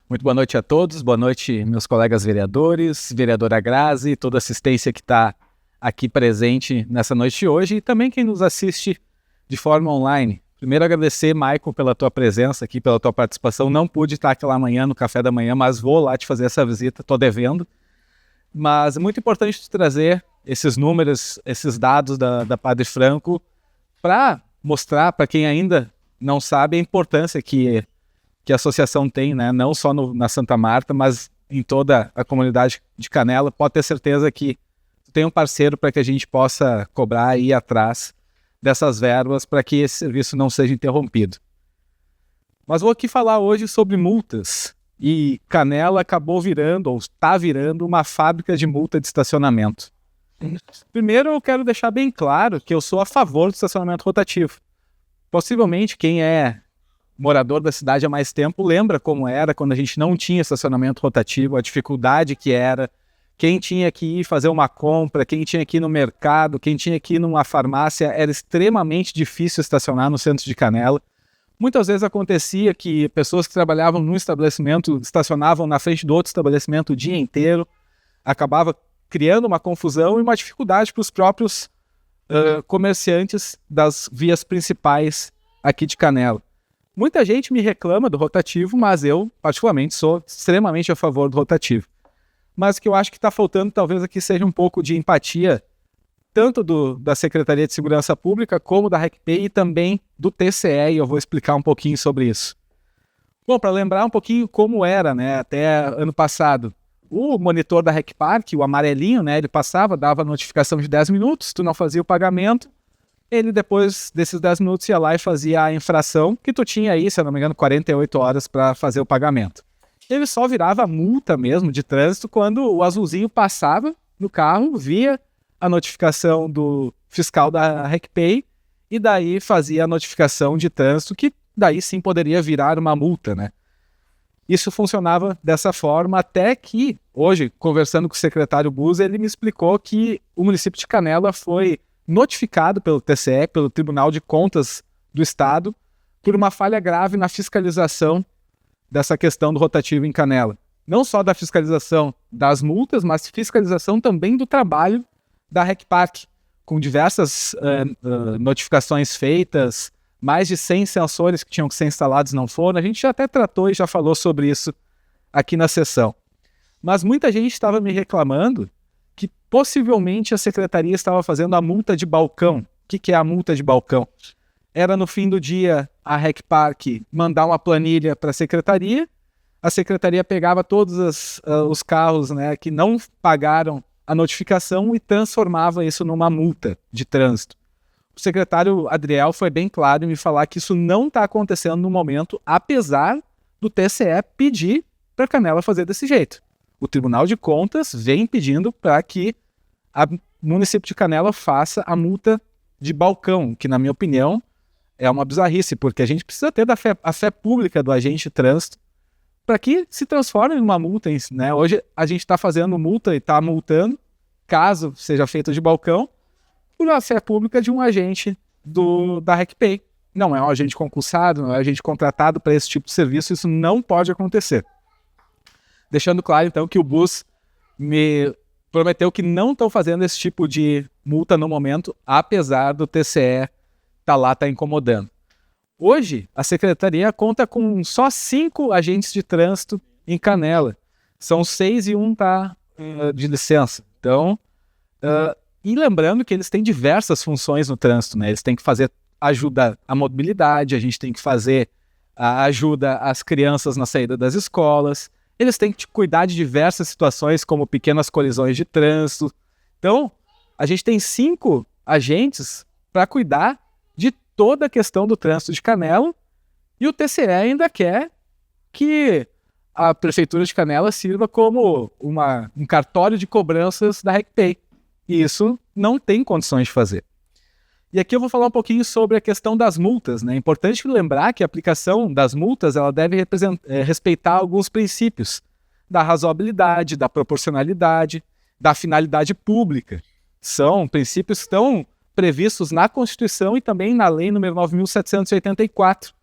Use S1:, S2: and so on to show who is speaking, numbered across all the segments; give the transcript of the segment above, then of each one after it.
S1: Muito boa noite a todos, boa noite meus colegas vereadores, vereadora Grazi, toda a assistência que está aqui presente nessa noite de hoje e também quem nos assiste de forma online. Primeiro agradecer, Maicon, pela tua presença aqui, pela tua participação. Não pude estar aquela manhã no café da manhã, mas vou lá te fazer essa visita, estou devendo. Mas é muito importante te trazer esses números, esses dados da Padre Franco para mostrar para quem ainda não sabe a importância que a associação tem, né? Não só na Santa Marta, mas em toda a comunidade de Canela. Pode ter certeza que tem um parceiro para que a gente possa cobrar e ir atrás dessas verbas para que esse serviço não seja interrompido. Mas vou aqui falar hoje sobre multas. E Canela acabou virando, ou está virando, uma fábrica de multa de estacionamento. Primeiro eu quero deixar bem claro que eu sou a favor do estacionamento rotativo. Possivelmente quem é morador da cidade há mais tempo lembra como era quando a gente não tinha estacionamento rotativo, a dificuldade que era, quem tinha que ir fazer uma compra, quem tinha que ir no mercado, quem tinha que ir numa farmácia, era extremamente difícil estacionar no centro de Canela. Muitas vezes acontecia que pessoas que trabalhavam num estabelecimento estacionavam na frente do outro estabelecimento o dia inteiro, acabava criando uma confusão e uma dificuldade para os próprios comerciantes das vias principais aqui de Canela. Muita gente me reclama do rotativo, mas eu, particularmente, sou extremamente a favor do rotativo. Mas o que eu acho que está faltando talvez aqui seja um pouco de empatia, tanto da Secretaria de Segurança Pública, como da RECPEI e também do TCE, e eu vou explicar um pouquinho sobre isso. Bom, para lembrar um pouquinho como era, né, até ano passado, o monitor da RECPARC, o amarelinho, né, ele passava, dava notificação de 10 minutos, tu não fazia o pagamento, ele depois desses 10 minutos ia lá e fazia a infração, que tu tinha aí, se eu não me engano, 48 horas para fazer o pagamento. Ele só virava multa mesmo de trânsito quando o azulzinho passava no carro, via a notificação do fiscal da RECPEI e daí fazia a notificação de trânsito, que daí sim poderia virar uma multa, né? Isso funcionava dessa forma até que, hoje, conversando com o secretário Buza, ele me explicou que o município de Canela foi notificado pelo TCE, pelo Tribunal de Contas do Estado, por uma falha grave na fiscalização dessa questão do rotativo em Canela. Não só da fiscalização das multas, mas fiscalização também do trabalho da RECPARC, com diversas notificações feitas, mais de 100 sensores que tinham que ser instalados não foram. A gente já até tratou e já falou sobre isso aqui na sessão. Mas muita gente estava me reclamando que possivelmente a secretaria estava fazendo a multa de balcão. O que é a multa de balcão? Era no fim do dia a RECPARC mandar uma planilha para a secretaria pegava todos os carros, né, que não pagaram a notificação e transformava isso numa multa de trânsito. O secretário Adriel foi bem claro em me falar que isso não está acontecendo no momento, apesar do TCE pedir para Canela fazer desse jeito. O Tribunal de Contas vem pedindo para que o município de Canela faça a multa de balcão, que na minha opinião é uma bizarrice, porque a gente precisa ter a fé pública do agente de trânsito para que se transforme em uma multa, né? Hoje a gente está fazendo multa e está multando, caso seja feito de balcão, por a fé pública de um agente da RECPEI. Não é um agente concursado, não é um agente contratado para esse tipo de serviço, isso não pode acontecer. Deixando claro, então, que o BUS me prometeu que não estão fazendo esse tipo de multa no momento, apesar do TCE estar incomodando. Hoje, a secretaria conta com só 5 agentes de trânsito em Canela. São 6 e um está de licença. Então, e lembrando que eles têm diversas funções no trânsito, né? Eles têm que fazer ajuda à mobilidade, a gente tem que fazer a ajuda às crianças na saída das escolas, eles têm que cuidar de diversas situações, como pequenas colisões de trânsito. Então, a gente tem 5 agentes para cuidar de toda a questão do trânsito de Canela, e o TCE ainda quer que a Prefeitura de Canela sirva como um cartório de cobranças da RECPEI. E isso não tem condições de fazer. E aqui eu vou falar um pouquinho sobre a questão das multas, né? É importante lembrar que a aplicação das multas ela deve respeitar alguns princípios da razoabilidade, da proporcionalidade, da finalidade pública. São princípios que estão previstos na Constituição e também na Lei nº 9.784.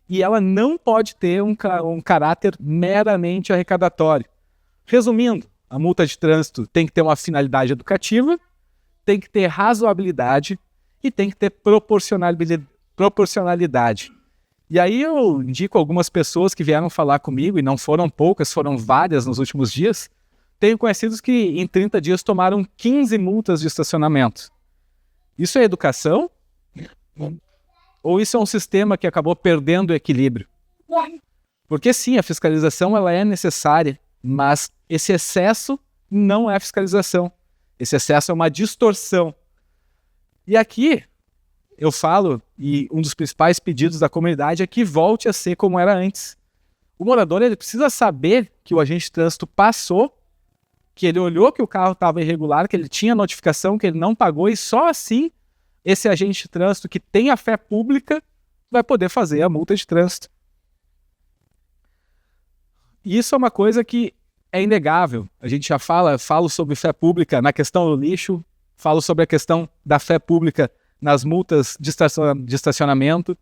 S1: e ela não pode ter um caráter meramente arrecadatório. Resumindo, a multa de trânsito tem que ter uma finalidade educativa, tem que ter razoabilidade e tem que ter proporcionalidade. E aí eu indico algumas pessoas que vieram falar comigo, e não foram poucas, foram várias nos últimos dias. Tenho conhecidos que em 30 dias tomaram 15 multas de estacionamento. Isso é educação? Ou isso é um sistema que acabou perdendo o equilíbrio? Porque sim, a fiscalização ela é necessária, mas esse excesso não é fiscalização. Esse excesso é uma distorção. E aqui eu falo, e um dos principais pedidos da comunidade é que volte a ser como era antes. O morador ele precisa saber que o agente de trânsito passou, que ele olhou que o carro estava irregular, que ele tinha notificação, que ele não pagou, e só assim esse agente de trânsito que tem a fé pública vai poder fazer a multa de trânsito. E isso é uma coisa que é inegável. A gente já falo sobre fé pública na questão do lixo, falo sobre a questão da fé pública nas multas de estacionamento,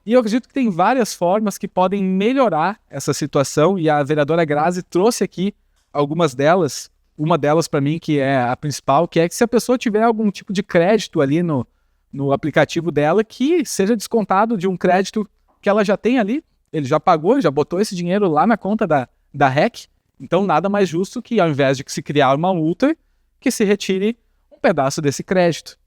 S1: e eu acredito que tem várias formas que podem melhorar essa situação, e a vereadora Grazi trouxe aqui algumas delas. Uma delas para mim que é a principal, que é que se a pessoa tiver algum tipo de crédito ali no aplicativo dela, que seja descontado de um crédito que ela já tem ali, ele já pagou, já botou esse dinheiro lá na conta da REC, então nada mais justo que ao invés de se criar uma multa, que se retire um pedaço desse crédito.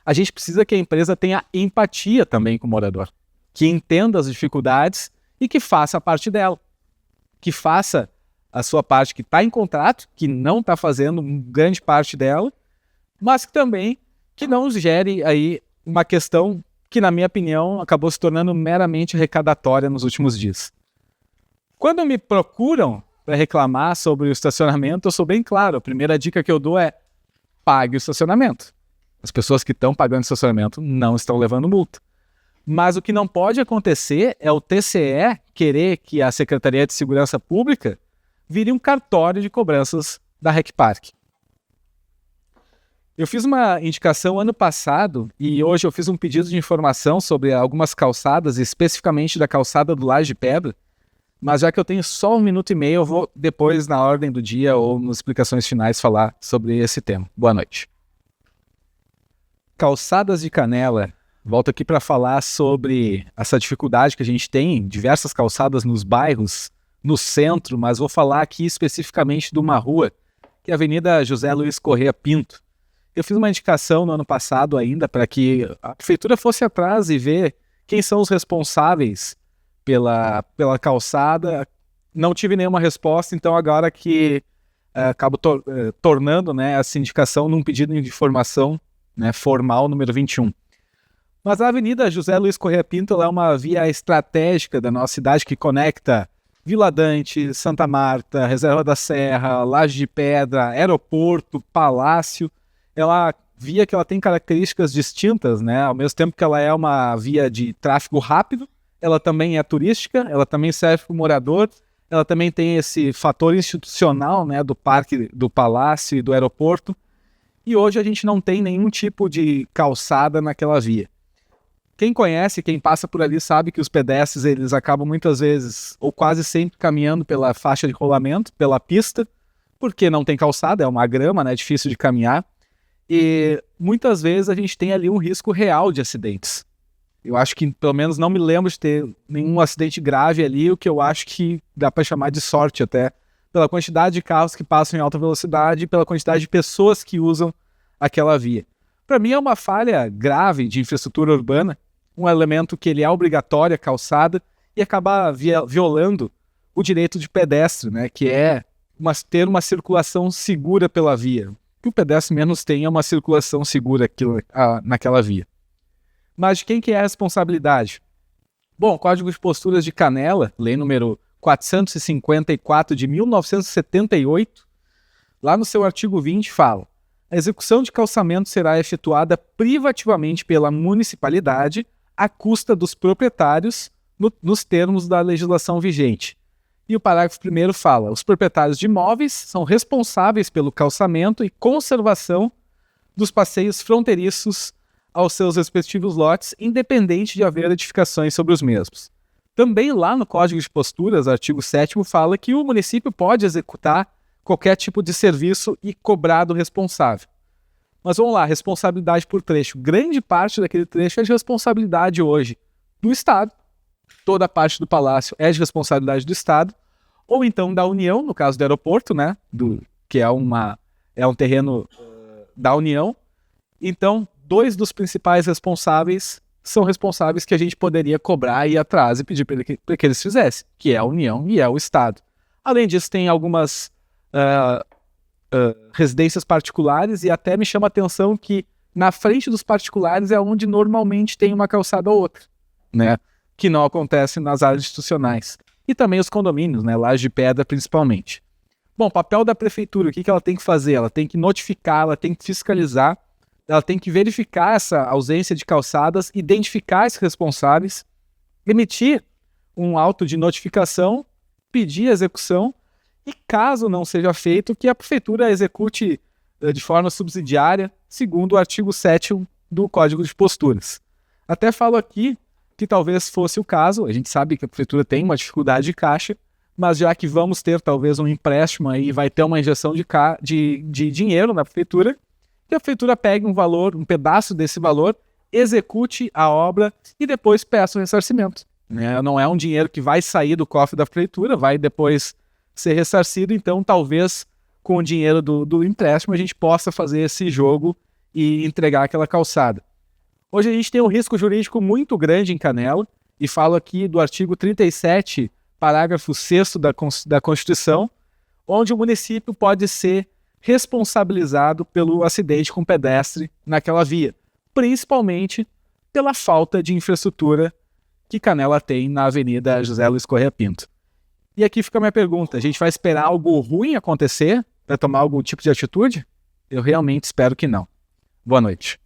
S1: A gente precisa que a empresa tenha empatia também com o morador, que entenda as dificuldades e que faça a parte dela, que faça a sua parte que está em contrato, que não está fazendo grande parte dela, mas que também que não gere aí uma questão que, na minha opinião, acabou se tornando meramente arrecadatória nos últimos dias. Quando me procuram para reclamar sobre o estacionamento, eu sou bem claro. A primeira dica que eu dou é: pague o estacionamento. As pessoas que estão pagando estacionamento não estão levando multa. Mas o que não pode acontecer é o TCE querer que a Secretaria de Segurança Pública vire um cartório de cobranças da RecPark. Eu fiz uma indicação ano passado e hoje eu fiz um pedido de informação sobre algumas calçadas, especificamente da calçada do Laje de Pedra, mas já que eu tenho só 1 minuto e meio, eu vou depois, na ordem do dia ou nas explicações finais, falar sobre esse tema. Boa noite. Calçadas de Canela. Volto aqui para falar sobre essa dificuldade que a gente tem em diversas calçadas nos bairros, no centro, mas vou falar aqui especificamente de uma rua, que é a Avenida José Luiz Corrêa Pinto. Eu fiz uma indicação no ano passado ainda para que a prefeitura fosse atrás e ver quem são os responsáveis pela calçada. Não tive nenhuma resposta, então agora que acabo tornando, né, essa indicação num pedido de informação, né, formal número 21. Mas a Avenida José Luiz Corrêa Pinto ela é uma via estratégica da nossa cidade que conecta Vila Dante, Santa Marta, Reserva da Serra, Laje de Pedra, Aeroporto, Palácio. Ela via que ela tem características distintas, né? Ao mesmo tempo que ela é uma via de tráfego rápido, ela também é turística, ela também serve para o morador, ela também tem esse fator institucional, né, do parque, do palácio e do aeroporto. E hoje a gente não tem nenhum tipo de calçada naquela via. Quem conhece, quem passa por ali sabe que os pedestres eles acabam muitas vezes ou quase sempre caminhando pela faixa de rolamento, pela pista, porque não tem calçada, é uma grama, né, difícil de caminhar. E muitas vezes a gente tem ali um risco real de acidentes. Eu acho que, pelo menos, não me lembro de ter nenhum acidente grave ali, o que eu acho que dá para chamar de sorte até, pela quantidade de carros que passam em alta velocidade e pela quantidade de pessoas que usam aquela via. Para mim é uma falha grave de infraestrutura urbana, um elemento que ele é obrigatório, a calçada, e acaba violando o direito de pedestre, né, que é ter uma circulação segura pela via. O que o pedestre menos tem é uma circulação segura naquela via. Mas de quem que é a responsabilidade? Bom, Código de Posturas de Canela, lei número 454 de 1978, lá no seu artigo 20 fala: a execução de calçamento será efetuada privativamente pela municipalidade à custa dos proprietários nos termos da legislação vigente. E o parágrafo 1º fala: os proprietários de imóveis são responsáveis pelo calçamento e conservação dos passeios fronteiriços aos seus respectivos lotes, independente de haver edificações sobre os mesmos. Também lá no Código de Posturas, artigo 7º, fala que o município pode executar qualquer tipo de serviço e cobrar do responsável. Mas vamos lá, responsabilidade por trecho. Grande parte daquele trecho é de responsabilidade hoje do Estado. Toda a parte do palácio é de responsabilidade do Estado. Ou então da União, no caso do aeroporto, né? Que é um terreno da União. Então, 2 dos principais responsáveis são responsáveis que a gente poderia cobrar e ir atrás e pedir para que eles fizessem, que é a União e é o Estado. Além disso, tem algumas residências particulares, e até me chama a atenção que na frente dos particulares é onde normalmente tem uma calçada ou outra, né? Que não acontece nas áreas institucionais. E também os condomínios, né? Laje de pedra principalmente. Bom, papel da prefeitura, o que ela tem que fazer? Ela tem que notificar, ela tem que fiscalizar, ela tem que verificar essa ausência de calçadas, identificar esses responsáveis, emitir um auto de notificação, pedir a execução, e caso não seja feito, que a prefeitura execute de forma subsidiária, segundo o artigo 7º do Código de Posturas. Até falo aqui que talvez fosse o caso, a gente sabe que a prefeitura tem uma dificuldade de caixa, mas já que vamos ter talvez um empréstimo aí, vai ter uma injeção de dinheiro na prefeitura, que a prefeitura pegue um valor, um pedaço desse valor, execute a obra e depois peça o ressarcimento. Não é um dinheiro que vai sair do cofre da prefeitura, vai depois ser ressarcido, então talvez com o dinheiro do empréstimo a gente possa fazer esse jogo e entregar aquela calçada. Hoje a gente tem um risco jurídico muito grande em Canela, e falo aqui do artigo 37, parágrafo 6º da Constituição, onde o município pode ser responsabilizado pelo acidente com pedestre naquela via, principalmente pela falta de infraestrutura que Canela tem na Avenida José Luiz Corrêa Pinto. E aqui fica a minha pergunta, a gente vai esperar algo ruim acontecer para tomar algum tipo de atitude? Eu realmente espero que não. Boa noite.